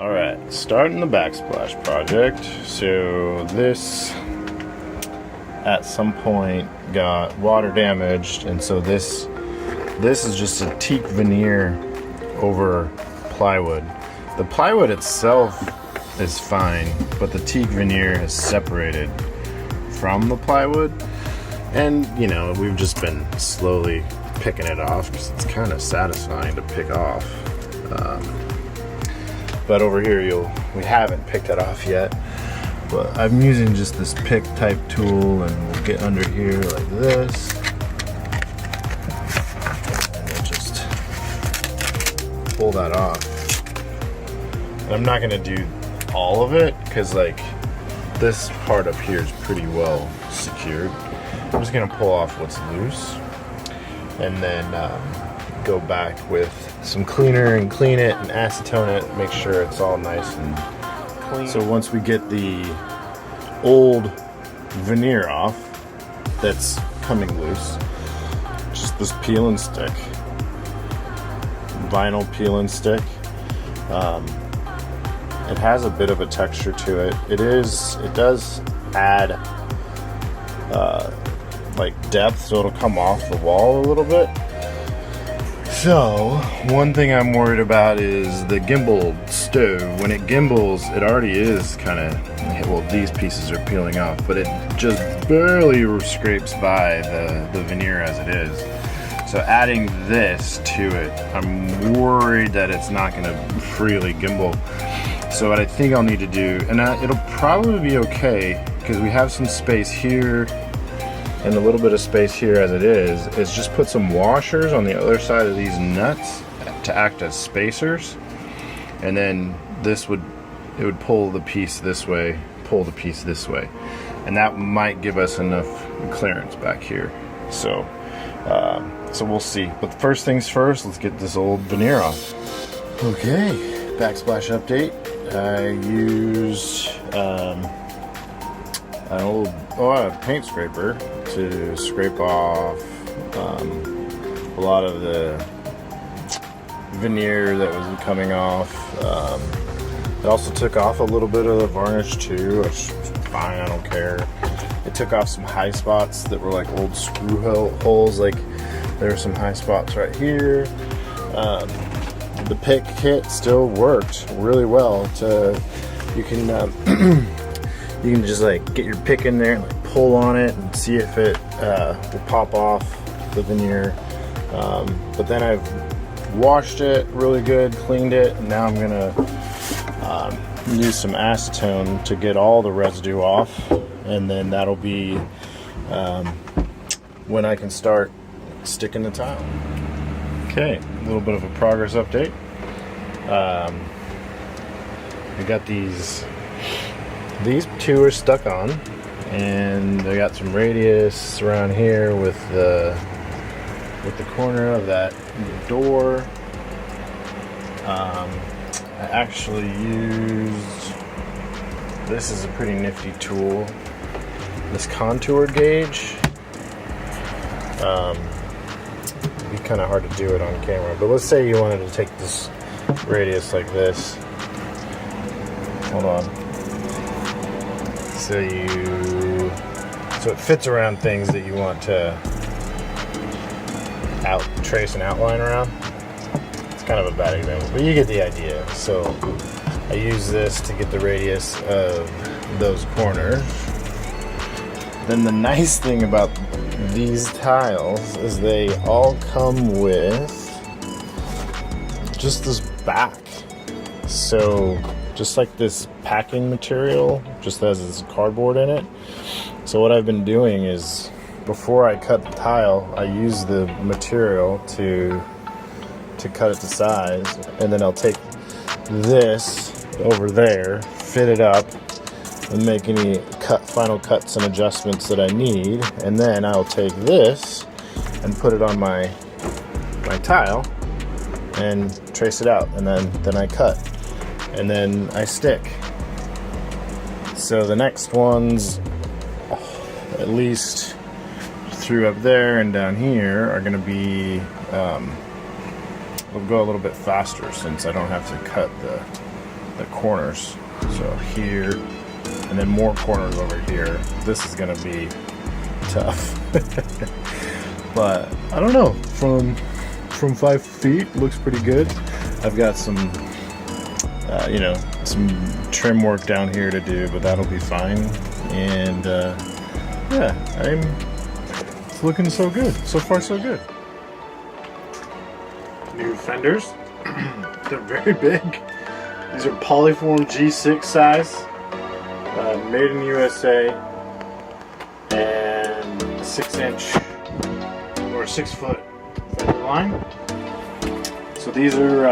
Alright, starting the backsplash project. So this at some point got water damaged, and so this is just a teak veneer over plywood. The plywood itself is fine, but the teak veneer has separated from the plywood, and you know, we've just been slowly picking it off because it's kind of satisfying to pick off. But over here we haven't picked it off yet, but I'm using just this pick type tool, and we'll get under here like this and we'll just pull that off. And I'm not going to do all of it because like this part up here is pretty well secured. I'm just going to pull off what's loose and then go back with some cleaner and clean it and acetone it, make sure it's all nice and clean. So once we get the old veneer off that's coming loose, just this peel and stick, vinyl peel and stick. It has a bit of a texture to it. It does add like depth, so it'll come off the wall a little bit. So one thing I'm worried about is the gimbal stove. When it gimbals, it already is kind of, well, these pieces are peeling off, but it just barely scrapes by the veneer as it is. So adding this to it, I'm worried that it's not going to freely gimbal. So what I think I'll need to do, and it'll probably be okay because we have some space here and a little bit of space here as it is just put some washers on the other side of these nuts to act as spacers, and then it would pull the piece this way, pull the piece this way, and that might give us enough clearance back here. So we'll see. But first things first, let's get this old veneer off. Okay, backsplash update. I used an old paint scraper to scrape off a lot of the veneer that was coming off. It also took off a little bit of the varnish too, which is fine, I don't care. It took off some high spots that were like old screw holes, like there were some high spots right here. The pick kit still worked really well. You can you can just like get your pick in there and like pull on it and see if it will pop off the veneer. But then I've washed it really good, cleaned it, and now I'm gonna use some acetone to get all the residue off, and then that'll be when I can start sticking the tile. Okay, a little bit of a progress update. I got these two are stuck on, and I got some radius around here with the corner of that door. I actually used, this is a pretty nifty tool, this contour gauge. It'd be kind of hard to do it on camera, but let's say you wanted to take this radius like this. Hold on. So it fits around things that you want to trace an outline around. It's kind of a bad example, but you get the idea. So I use this to get the radius of those corners. Then the nice thing about these tiles is they all come with just this back. So just like this packing material, just has this cardboard in it. So what I've been doing is, before I cut the tile, I use the material to cut it to size, and then I'll take this over there, fit it up, and make any final cuts and adjustments that I need, and then I'll take this and put it on my tile and trace it out, and then I cut, and then I stick. So the next ones, at least through up there and down here, are going to be will go a little bit faster since I don't have to cut the corners. So here, and then more corners over here. This is gonna be tough. But I don't know, from 5 feet looks pretty good. I've got some you know, some trim work down here to do, but that'll be fine. And yeah, it's looking so good. So far so good. New fenders. They're very big. These are Polyform G6 size, made in USA, and 6-inch or 6-foot fender line. So these are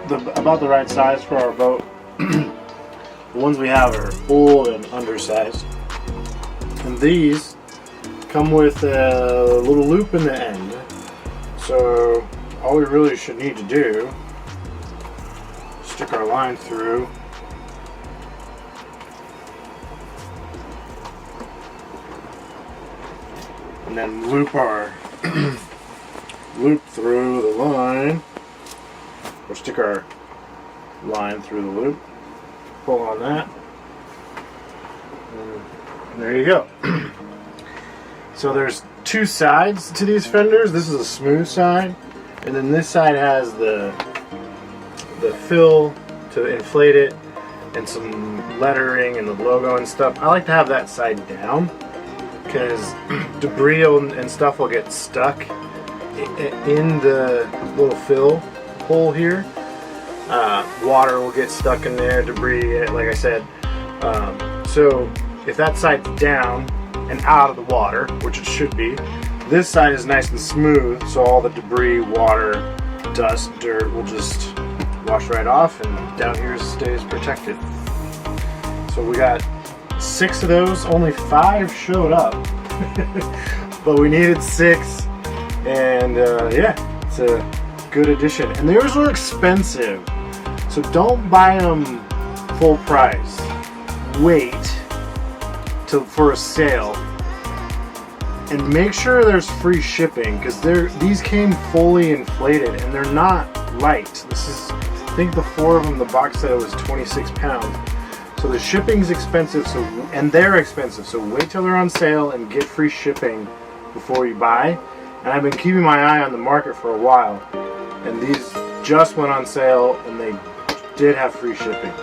about the right size for our boat. The ones we have are old and undersized, and these come with a little loop in the end. So all we really should need to do, stick our line through, and then loop our loop through the line, or stick our line through the loop, pull on that, and there you go. So there's 2 sides to these fenders. This is a smooth side, and then this side has the fill to inflate it, and some lettering and the logo and stuff. I like to have that side down because debris and stuff will get stuck in the little fill hole here. Water will get stuck in there, debris, like I said. So if that side's down and out of the water, which it should be, this side is nice and smooth, so all the debris, water, dust, dirt will just wash right off, and down here stays protected. So we got 6 of those. Only 5 showed up, but we needed 6, and yeah, it's a good addition. And theirs were expensive, so don't buy them full price. Wait for a sale, and make sure there's free shipping, because these came fully inflated and they're not light. This is, I think the 4 of them, the box said it was 26 pounds. So the shipping's expensive, and they're expensive. So wait till they're on sale and get free shipping before you buy. And I've been keeping my eye on the market for a while, and these just went on sale, and they did have free shipping.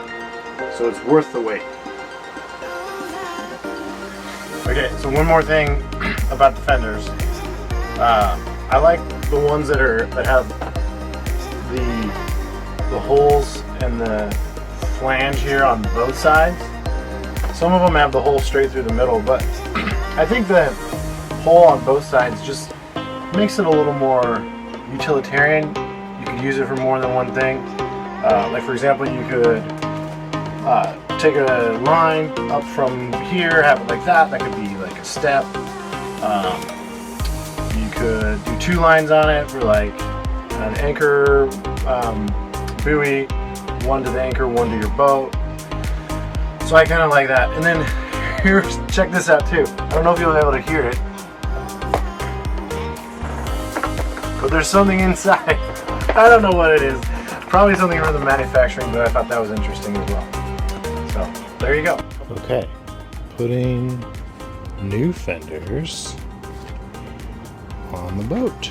So it's worth the wait. Okay, so one more thing about the fenders. I like the ones that have the holes and the flange here on both sides. Some of them have the hole straight through the middle, but I think the hole on both sides just makes it a little more utilitarian. You could use it for more than one thing. Like for example, you could take a line up from here, have it like that. That could be like a step. You could do 2 lines on it for like an anchor buoy, 1 to the anchor, 1 to your boat. So I kind of like that. And then here, check this out too. I don't know if you'll be able to hear it, but there's something inside. I don't know what it is. Probably something from the manufacturing, but I thought that was interesting as well. So there you go. Okay, putting new fenders on the boat.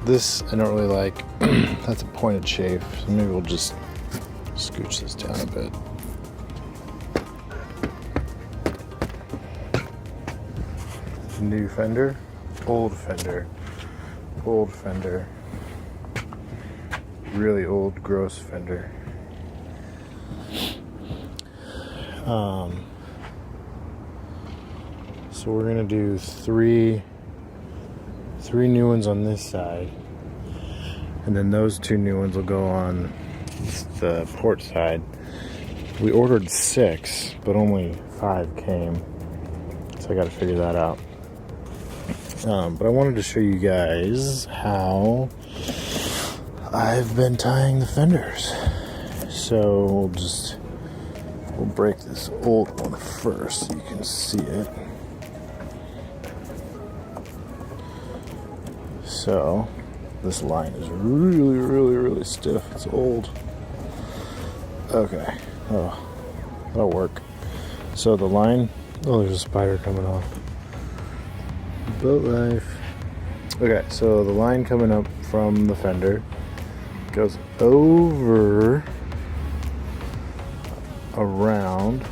This I don't really like. That's a pointed chafe, so maybe we'll just scooch this down a bit. New fender, old fender, old fender, really old gross fender. So we're gonna do three new ones on this side, and then those 2 new ones will go on the port side. We ordered 6, but only 5 came, so I got to figure that out. But I wanted to show you guys how I've been tying the fenders. So we'll break this old one first so you can see it. So This line is really stiff. It's old. Okay. Oh, that'll work. So the line, oh, there's a spider coming off. Boat life. Okay, so the line coming up from the fender goes over, around,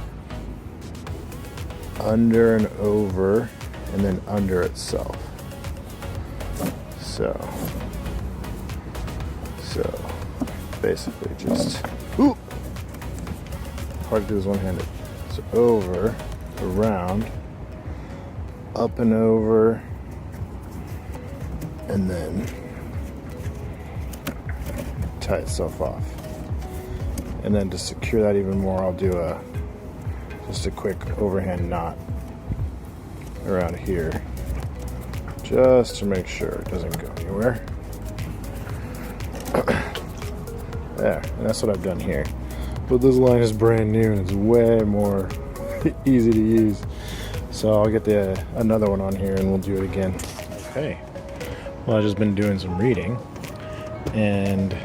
under and over, and then under itself. So basically just, ooh, hard to do this one-handed. So over, around, up and over, and then tie itself off. And then to secure that even more, I'll do just a quick overhand knot around here, just to make sure it doesn't go anywhere. There, and that's what I've done here. But this line is brand new and it's way more easy to use. So I'll get another one on here and we'll do it again. Okay. Well, I've just been doing some reading, and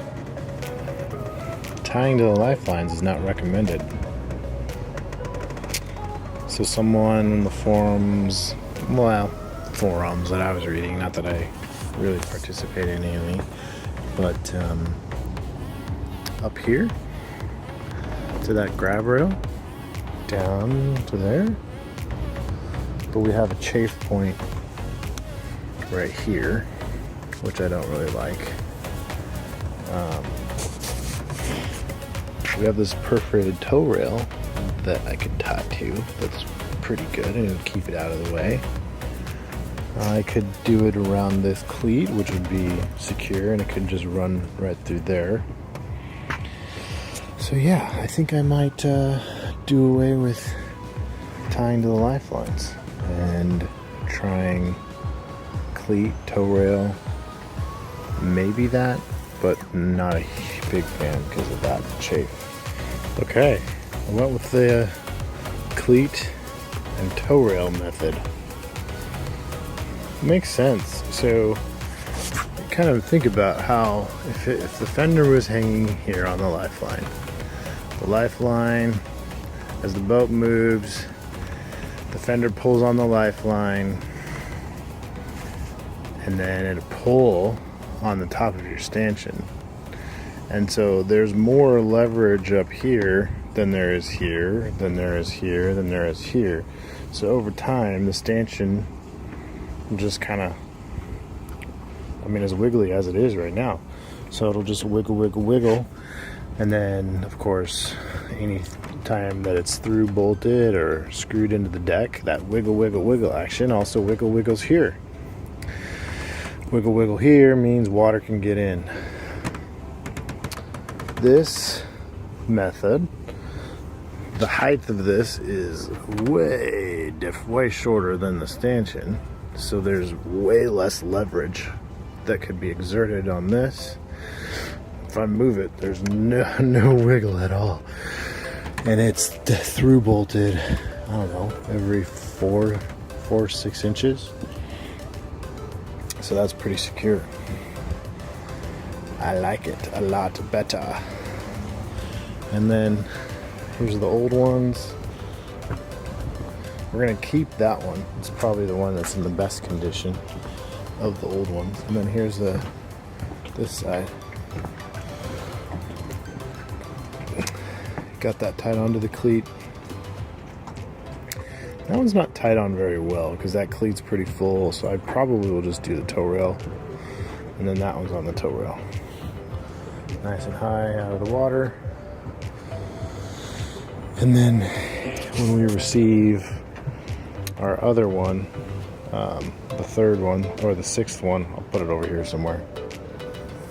tying to the lifelines is not recommended. So someone in the forums that I was reading, not that I really participate in any, but up here to that grab rail, down to there, but we have a chafe point right here, which I don't really like. We have this perforated tow rail that I could tie to. That's pretty good, and it would keep it out of the way. I could do it around this cleat, which would be secure, and it could just run right through there. So yeah, I think I might do away with tying to the lifelines and trying cleat, tow rail, maybe that, but not a big fan because of that chafe. Okay, I went with the cleat and tow rail method. Makes sense. So kind of think about how if the fender was hanging here on the lifeline, as the boat moves, the fender pulls on the lifeline, and then it'll pull on the top of your stanchion. And so there's more leverage up here than there is here, than there is here, than there is here. So over time, the stanchion will just kind of, as wiggly as it is right now. So it'll just wiggle. And then, of course, any time that it's through bolted or screwed into the deck, that wiggle action also wiggles here. Wiggle here means water can get in. This method, the height of this is way shorter than the stanchion, so there's way less leverage that could be exerted on this. If I move it, there's no wiggle at all, and it's through bolted, I don't know, every 4-6 inches. So that's pretty secure. I like it a lot better. And then here's the old ones. We're gonna keep that one. It's probably the one that's in the best condition of the old ones. And then here's this side. Got that tied onto the cleat. That one's not tied on very well because that cleat's pretty full, so I probably will just do the tow rail, and then that one's on the tow rail. Nice and high out of the water. And then when we receive our other one, the third one, or the sixth one, I'll put it over here somewhere.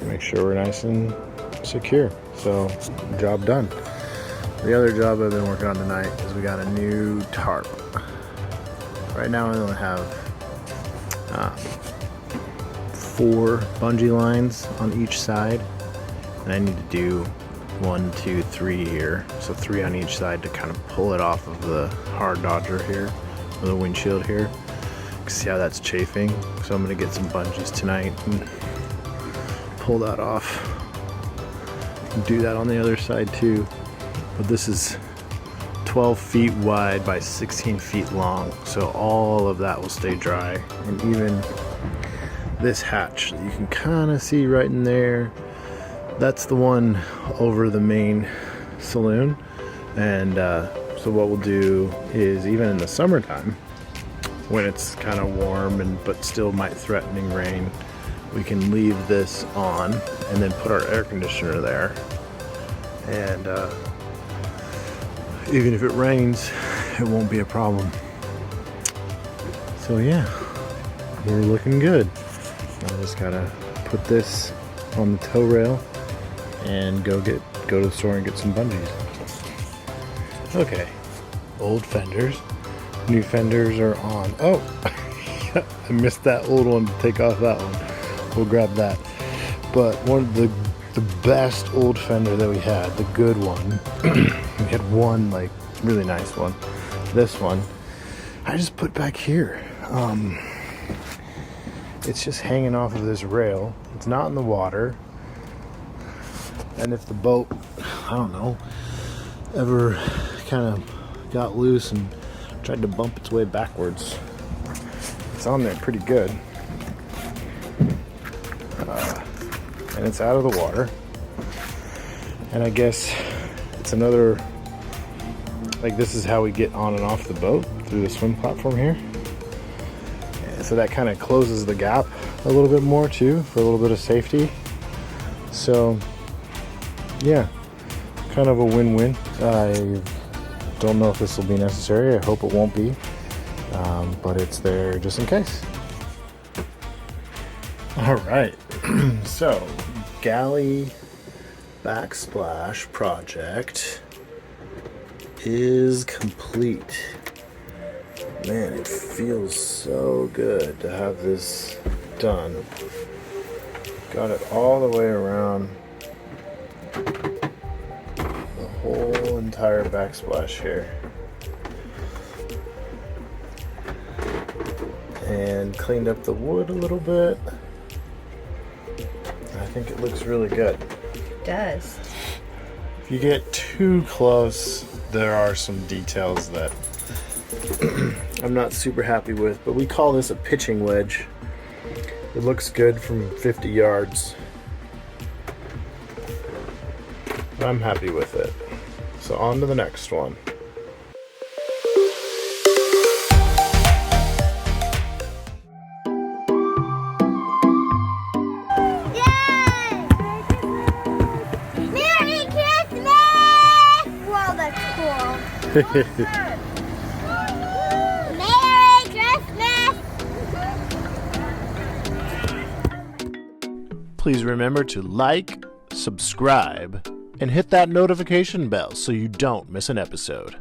Make sure we're nice and secure. So, job done. The other job I've been working on tonight is we got a new tarp. Right now I only have 4 bungee lines on each side, and I need to do 1, 2, 3 here, so 3 on each side to kind of pull it off of the hard dodger here, or the windshield here. See how that's chafing? So I'm gonna get some bungees tonight and pull that off. Do that on the other side too. But this is 12 feet wide by 16 feet long, so all of that will stay dry. And even this hatch that you can kind of see right in there, that's the one over the main saloon. And so what we'll do is, even in the summertime, when it's kind of warm but still might threatening rain, we can leave this on and then put our air conditioner there. And even if it rains, it won't be a problem. So yeah, we're looking good. I just gotta put this on the tow rail and go to the store and get some bungees. Okay, old fenders. New fenders are on. Oh, I missed that old one to take off that one. We'll grab that. But one of the best old fender that we had, the good one, we had one like really nice one. This one, I just put back here. It's just hanging off of this rail. It's not in the water. And if the boat, I don't know, ever kind of got loose and tried to bump its way backwards, it's on there pretty good. And it's out of the water. And I guess it's another, like, this is how we get on and off the boat, through the swim platform here. And so that kind of closes the gap a little bit more too, for a little bit of safety. So yeah, kind of a win-win. I don't know if this will be necessary. I hope it won't be, but it's there just in case. All right, so galley backsplash project is complete. Man, it feels so good to have this done. Got it all the way around the whole entire backsplash here. And cleaned up the wood a little bit. I think it looks really good. It does. If you get too close, there are some details that I'm not super happy with, but we call this a pitching wedge. It looks good from 50 yards. I'm happy with it. So on to the next one. Merry Christmas! Please remember to like, subscribe, and hit that notification bell so you don't miss an episode.